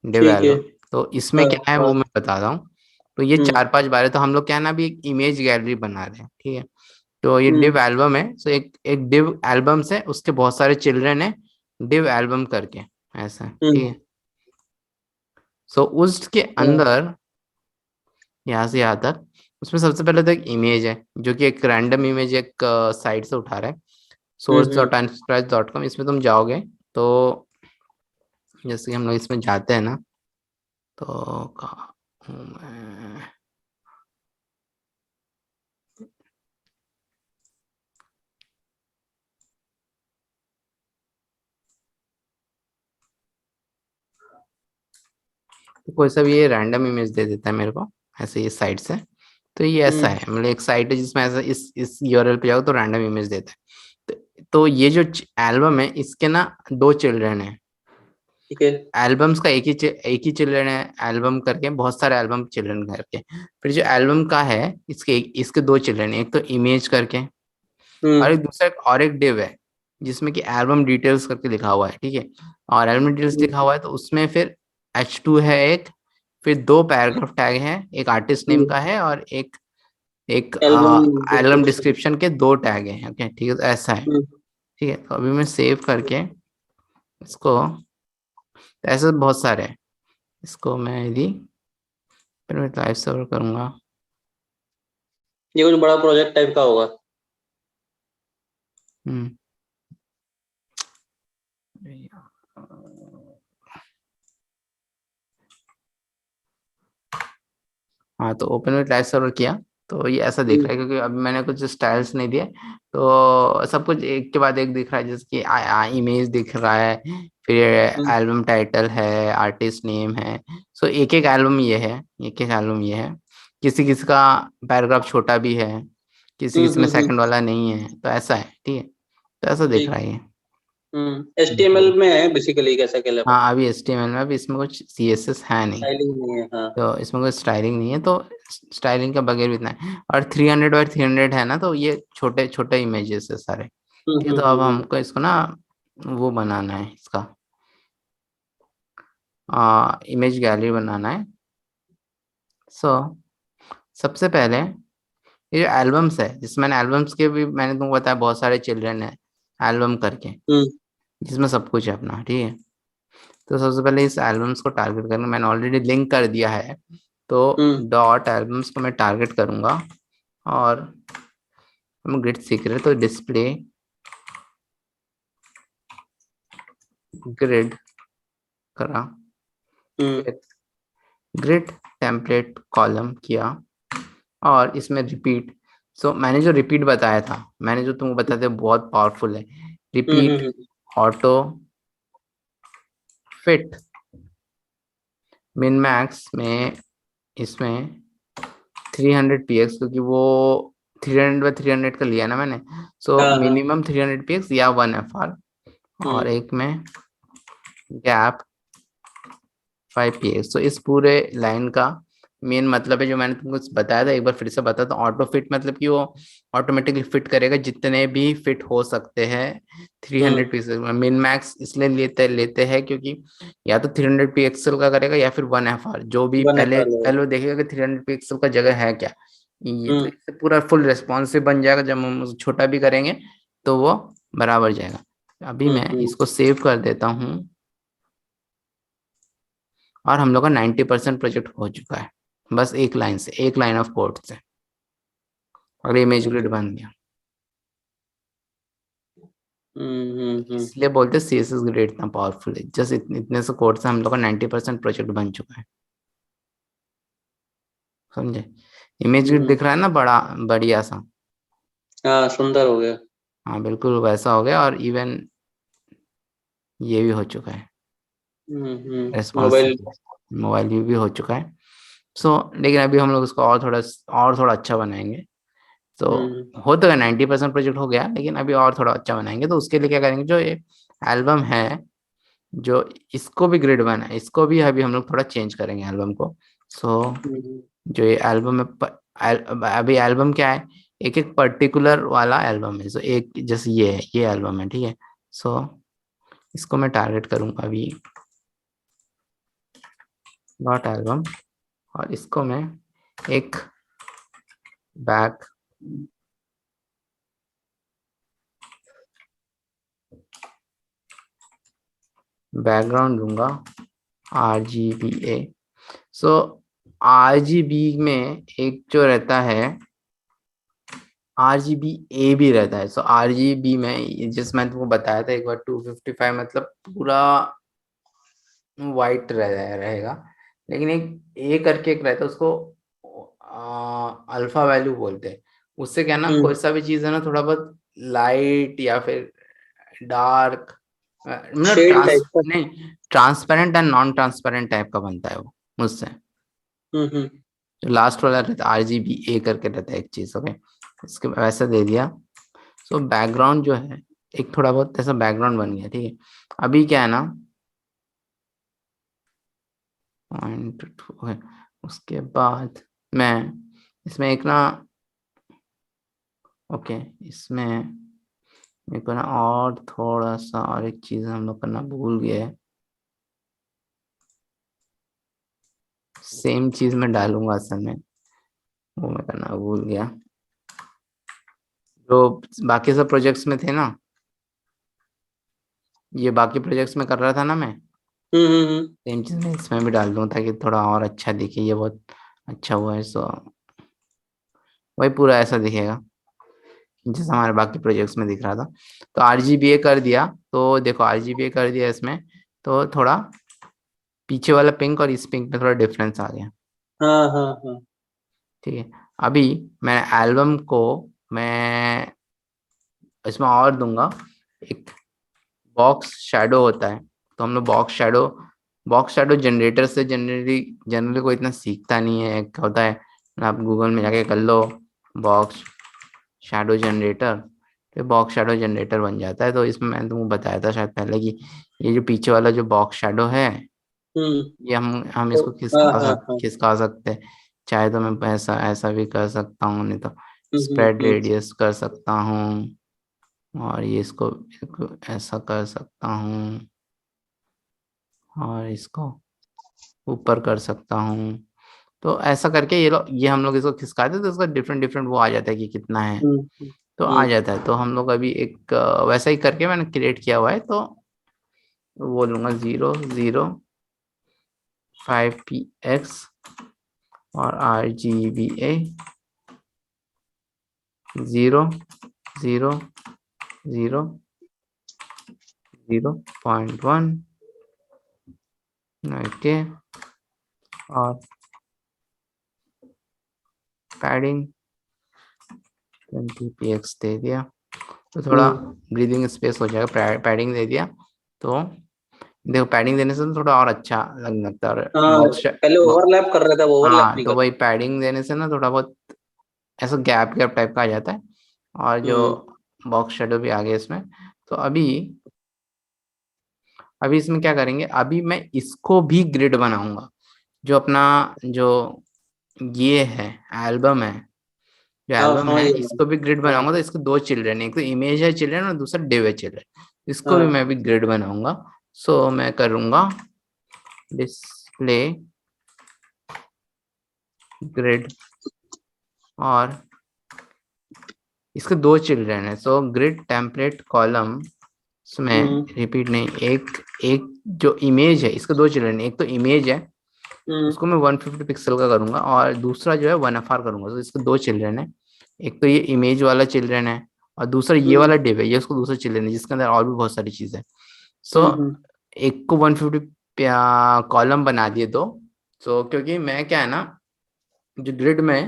डिव ठीक है। एल्बम। तो इसमें हाँ क्या है हाँ। वो मैं बताता हूँ। तो ये हम्म 4-5 बार है, तो हम लोग क्या है ना, अभी एक इमेज गैलरी बना रहे हैं, ठीक है। तो ये हम्म डिव एल्बम है, तो एक एक डिव एल्बम से उसके बहुत सारे चिल्ड्रन है, डिव एल्बम करके, ऐसा, ठीक हम्म। है। उसके हाँ। अंदर यहाँ से यहाँ तक, उसमें सबसे पहले तो एक इमेज है, जो कि एक रैंडम इमेज एक साइट से उठा रहा है, हम्म। source.unsplash.com। इसमें तुम जाओगे तो जैसे कि हम लोग इसमें जाते हैं ना, तो कहाँ हूँ मैं, तो कोई सा भी ये रैंडम इमेज दे देता है मेरे को, ऐसे ये साइट से। तो ये ऐसा हम्म। है, मतलब एक साइट है जिसमें ऐसा इस यूआरएल पे जाओ तो रैंडम इमेज देता है। तो ये जो एल्बम है, इसके ना 2 चिल्ड्रन है। ठीक है। एल्बम्स का एक ही चिल्ड्रन है, एल्बम करके बहुत सारे एल्बम चिल्ड्रन करके। फिर जो एल्बम का है, इसके 2 चिल्ड्रन, एक तो इमेज करके, और हम्म एक दूसरा और एक डिव है, जिसमें कि एल्बम डिटेल्स करके लिखा हुआ है, ठीक है। और एल्बम डिटेल्स लिखा हम्म हुआ है, तो उसमें फिर H2 है एक, फिर 2 पैराग्राफ टैग हैं, एक आर्टिस्ट नेम हम्म। का है और एक एक एल्बम एल्बम डिस्क्रिप्शन। डिस्क्रिप्शन के 2 टैग हैं, ओके, ठीक है, तो ऐसा है। हम्म। ठीक है, तो अभी मैं सेव करके इसको, तो ऐसे बहुत सारे हैं। इसको मैं यदि फिर मैं लाइव सर्वर करूंगा। ये कुछ बड़ा प्रोजेक्ट टाइप का होगा। हम्म हाँ, तो ओपन विथ लाइव सर्वर किया, तो ये ऐसा दिख रहा है, हम्म क्योंकि अभी मैंने कुछ स्टाइल्स नहीं दिए, तो सब कुछ एक के बाद एक दिख रहा है, जैसे कि इमेज दिख रहा है, फिर हम्म एल्बम टाइटल है, आर्टिस्ट नेम है। एक एक एल्बम ये है, एक एक एल्बम ये है। किसी किसी का पैराग्राफ छोटा भी है, किसी किसी में हम्म। सेकंड वाला नहीं है, तो ऐसा है, ठीक है, तो ऐसा दिख रहा ठीक। है ये। HTML में है बेसिकली, कैसा क्या लेवल। हाँ, अभी HTML में, अभी इसमें कुछ CSS है नहीं, स्टाइलिंग नहीं है, हाँ। तो इसमें कोई स्टाइलिंग नहीं है, तो स्टाइलिंग का बगैर भी इतना है। और 300 बाय 300 है ना, तो ये छोटे छोटे इमेजेस है सारे, ठीक है। तो अब हम्म। हमको इसको ना वो बनाना है, इसका इमेज गैलरी बनाना है। सो सबसे पहले ये जो एल्बम्स है, जिसमें एल्बम्स के भी मैंने तुमको बताया बहुत सारे चिल्ड्रन है एल्बम करके, हम्म जिसमें सब कुछ है अपना, ठीक है। तो सबसे पहले इस एल्बम्स को टारगेट करना, मैंने ऑलरेडी लिंक कर दिया है, तो हम्म डॉट एल्बम्स को मैं टारगेट करूंगा, और हम ग्रिड सीख रहे, तो डिस्प्ले ग्रिड करा, हम्म फिर ग्रिड टेम्पलेट कॉलम किया, और इसमें रिपीट। मैंने जो रिपीट बताया था, मैंने जो तुमको बताया था बहुत पावरफुल है, रिपीट हम्म। ऑटो फिट मिन मैक्स में, इसमें 300 px, क्योंकि वो 300 बाय 300 का लिया ना मैंने। हाँ हाँ। मिनिमम 300 px या 1 FR, और हम्म एक में गैप 5 px। तो इस पूरे लाइन का मेन मतलब है, जो मैंने तुमको बताया था, एक बार फिर से बताता हूँ। ऑटो फिट मतलब कि वो ऑटोमेटिकली फिट करेगा जितने भी फिट हो सकते हैं 300 pixel। मिन मैक्स इसलिए लेते लेते हैं क्योंकि या तो 300 pixel का करेगा या फिर 1 FR, जो भी वन एफ पहले आर पहले वो देखेगा कि 300 pixel का जगह है क्या। ये तो हम्म इससे पूरा फुल रेस्पॉन्सिव बन जाएगा, जब हम उसे छोटा भी करेंगे तो वो बराबर जाएगा। अभी मैं हम्म। इसको सेव कर देता हूँ, और हम लोग का 90% प्रोजेक्ट हो चुका है, बस एक लाइन से, एक लाइन ऑफ कोड से, और इमेज ग्रिड बन गया। इसलिए बोलते हैं CSS ग्रिड इतना पावरफुल है। जस्ट इतने से कोड से हम लोग का 90% प्रोजेक्ट बन चुका है, समझे? इमेज ग्रिड दिख रहा है ना, बड़ा बढ़िया सा। हाँ सुंदर हो गया। हाँ बिल्कुल वैसा हो गया, और इवन ये भी हो चुका है, मोबाइल। रेस्पॉन्सिव मोबाइल भी हो चुका है। सो लेकिन अभी हम लोग इसको और थोड़ा अच्छा बनाएंगे। तो हो तो 90% प्रोजेक्ट हो गया, लेकिन अभी और थोड़ा अच्छा बनाएंगे। तो उसके लिए क्या करेंगे, जो ये एल्बम है, जो इसको भी ग्रिड बना है, इसको भी अभी हम लोग थोड़ा चेंज करेंगे एल्बम को। सो जो ये एल्बम है, अभी एल्बम क्या है, एक एक पर्टिकुलर वाला एल्बम है। सो एक जैसे ये है, ये एल्बम है, ठीक है। सो इसको मैं टारगेट करूंगा अभी, नॉट एल्बम, और इसको मैं एक बैक बैकग्राउंड दूंगा RGBA। सो RGB में एक जो रहता है, RGBA भी रहता है। सो RGB में जिस मैंने तुमको बताया था एक बार, 255 मतलब पूरा वाइट रहेगा। लेकिन एक ए करके एक रहता है, उसको अल्फा वैल्यू बोलते हैं। उससे क्या ना, कोई सा भी चीज है ना, थोड़ा बहुत लाइट या फिर डार्क, मतलब शेड टाइप का। नहीं, transparent and non transparent type का बनता है वो मुझसे। हम्म। जो लास्ट वाला रहता है RGBA करके रहता है एक चीज, ओके। इसके वैसा दे दिया। सो बैकग्राउंड जो है, एक थोड़ा बहुत ऐसा बैकग्राउंड बन गया, ठीक है। अभी क्या है ना, पॉइंट टू है। उसके बाद मैं इसमें एक ना, ओके, इसमें मेरे को ना और थोड़ा सा और एक चीज हम लोग करना भूल गए हैं। सेम चीज मैं डालूंगा असल में, वो मैं करना भूल गया। जो बाकी सब प्रोजेक्ट्स में थे ना, ये बाकी प्रोजेक्ट्स में कर रहा था ना मैं, हम्म। सेम चीज मैं इसमें भी डाल दूँ ताकि थोड़ा और अच्छा दिखे। ये बहुत अच्छा हुआ है। सो वही पूरा ऐसा दिखेगा जैसे हमारे बाकी प्रोजेक्ट्स में दिख रहा था। तो RGBA कर दिया, तो देखो RGBA कर दिया इसमें, तो थोड़ा पीछे वाला पिंक और इस पिंक में थोड़ा डिफरेंस आ गया, हाँ हाँ हाँ। ठीक है। अभी मैं एल्बम को मैं इसमें और दूंगा, एक बॉक्स शैडो होता है। तो हम लोग बॉक्स शैडो जनरेटर से जनरली जनरली कोई इतना सीखता नहीं है, क्या होता है, आप गूगल में जाके कर लो बॉक्स शैडो जनरेटर, तो बॉक्स शैडो जनरेटर बन जाता है। तो इसमें मैंने तुमको बताया था शायद पहले कि ये जो पीछे वाला जो बॉक्स शैडो है, हम्म। ये हम तो इसको हाँ हाँ हाँ। खिसका सकते हैं। चाहे तो मैं ऐसा ऐसा भी कर सकता हूँ, नहीं तो स्प्रेड हम्म। रेडियस कर सकता हूँ, और ये इसको ऐसा कर सकता हूँ, और इसको ऊपर कर सकता हूँ। तो ऐसा करके ये हम लोग इसको खिसकाते, तो इसका डिफरेंट डिफरेंट वो आ जाता है कि कितना है, तो आ हम्म। जाता है। तो हम लोग अभी एक वैसा ही करके मैंने क्रिएट किया हुआ है। तो वो लूंगा 005px और RGBA 0.1, ओके। और पैडिंग 20px दे दिया, तो थोड़ा ब्रीदिंग स्पेस हो जाएगा। पैडिंग दे दिया, तो देखो पैडिंग देने से तो थोड़ा और अच्छा लगने लगता है। हाँ पहले ओवरलैप कर रहा था, वो ओवरलैप हाँ, नहीं तो कर वही पैडिंग देने से ना थोड़ा बहुत ऐसा गैप गैप टाइप का आ जाता है। और रहा। जो बॉक्स शेडो भी आ गया इसमें। तो अभी इसमें क्या करेंगे, अभी मैं इसको भी ग्रिड बनाऊंगा। जो अपना जो ये है एल्बम है, जो हाँ एल्बम समझ है, गया। इसको भी ग्रिड हाँ बनाऊंगा। तो इसके दो चिल्ड्रन है, एक तो इमेज है चिल्ड्रन और दूसरा डिव है चिल्ड्रन। इसको भी हाँ। मैं भी ग्रिड बनाऊंगा। सो मैं करूंगा डिस्प्ले ग्रिड, और इसके दो चिल्ड्रन है। सो ग्रिड टेम्पलेट कॉलम में हम्म रिपीट नहीं, एक एक जो इमेज है, इसके दो चिल्ड्रन, एक तो इमेज है, हम्म उसको मैं 150 पिक्सल का करूंगा, और दूसरा जो है 1FR करूंगा। तो इसके दो चिल्ड्रन है, एक तो ये इमेज वाला चिल्ड्रन है, और दूसरा ये वाला डिव है, ये उसको दूसरा चिल्ड्रन है जिसके अंदर और भी बहुत सारी चीजें। सो एक को 150 कॉलम बना दिए दो। सो क्योंकि मैं क्या है ना, जो ग्रिड में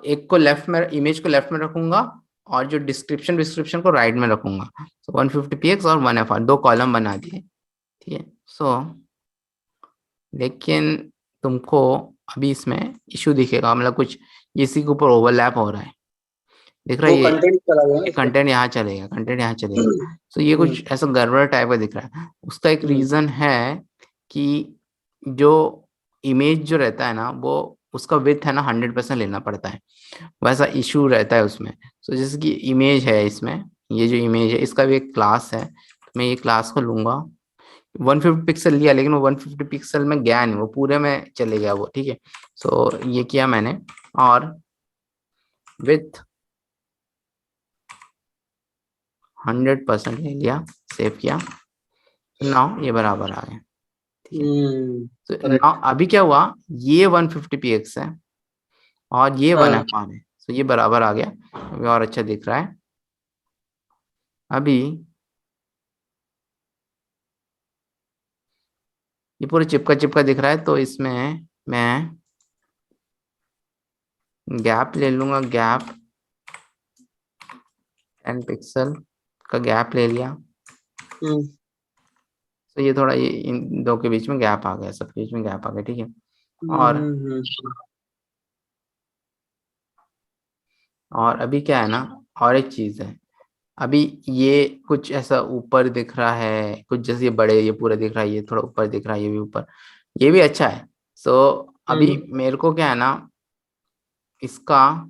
एक को लेफ्ट में, इमेज को लेफ्ट में रखूंगा और जो डिस्क्रिप्शन को राइट में रखूंगा। सो 150px और 1fr, दो कॉलम बना दिए, ठीक है। सो लेकिन तुमको अभी इसमें इशू दिखेगा, मतलब कुछ इसी के ऊपर ओवरलैप हो रहा है, दिख रहा वो है ये कंटेंट चला गया ना इसमें। कंटेंट यहाँ चलेगा, कंटेंट यहाँ चलेगा। तो ये कुछ ऐसा गड़बड़ टाइप का दिख रहा है। उसका एक रीजन है कि जो इमेज जो रहता है ना, वो उसका विड्थ है ना 100% लेना पड़ता है, वैसा इशू रहता है उसमें। तो जैसे कि इमेज है इसमें, ये जो इमेज है इसका भी एक क्लास है, तो मैं ये क्लास को लूंगा, 150 पिक्सल लिया, लेकिन वो 150 पिक्सल में गया नहीं, वो पूरे में चले गया वो, ठीक है। सो ये किया मैंने और विथ 100% ले लिया, सेव किया, नाउ ये बराबर आ गया, ठीक है। तो नाउ अभी क्या हुआ, ये 150px है और ये 1fr है, तो ये बराबर आ गया, अभी और अच्छा दिख रहा है। अभी ये पूरा चिपका चिपका दिख रहा है, तो इसमें मैं गैप ले लूंगा, गैप 10 पिक्सल का गैप ले लिया। तो ये थोड़ा ये इन दो के बीच में गैप आ गया, सबके बीच में गैप आ गया, ठीक है। और अभी क्या है ना, और एक चीज है, अभी ये कुछ ऐसा ऊपर दिख रहा है, कुछ जैसे ये बड़े, ये पूरा दिख रहा है, ये थोड़ा ऊपर दिख रहा है, ये भी ऊपर, ये भी अच्छा है। सो अभी मेरे को क्या है ना, इसका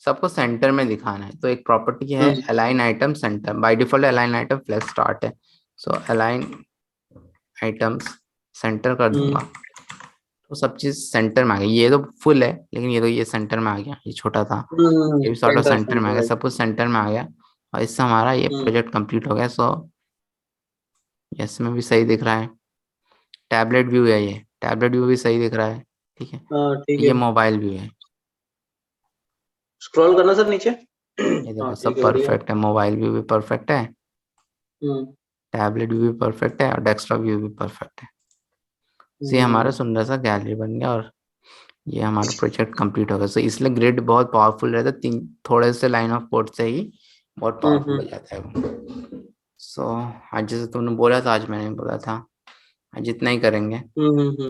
सबको सेंटर में दिखाना है, तो एक प्रॉपर्टी है align item centre, by default align item flex start है। सो अलाइन आइटम्स सेंटर कर दूंगा, तो सब चीज सेंटर में आ गई। ये तो फुल है, लेकिन ये तो ये सेंटर में आ गया, ये छोटा था, ये भी सॉर्ट ऑफ सेंटर में आ गया, सब कुछ सेंटर में आ गया। और इससे हमारा ये प्रोजेक्ट कंप्लीट हो गया। सो इसमें भी सही दिख रहा है, टैबलेट व्यू है, ये टैबलेट व्यू भी सही दिख रहा है, ठीक है। ठीक ये है, मोबाइल व्यू है, स्क्रॉल करना सर नीचे। ये देखो ठीक सब है, बढ़िया। परफेक्ट है, मोबाइल व्यू भी परफेक्ट है, टैबलेट व्यू भी परफेक्ट है और डेस्कटॉप व्यू भी परफेक्ट है। तो ये हमारा सुंदर सा गैलरी बन गया और ये हमारा प्रोजेक्ट कंप्लीट हो गया। सो इसलिए ग्रिड बहुत पावरफुल रहता है, तीन थोड़े से लाइन ऑफ कोड से ही बहुत पावरफुल हो जाता है वो। सो आज जैसे तुमने बोला था, आज मैंने बोला था, आज इतना ही करेंगे।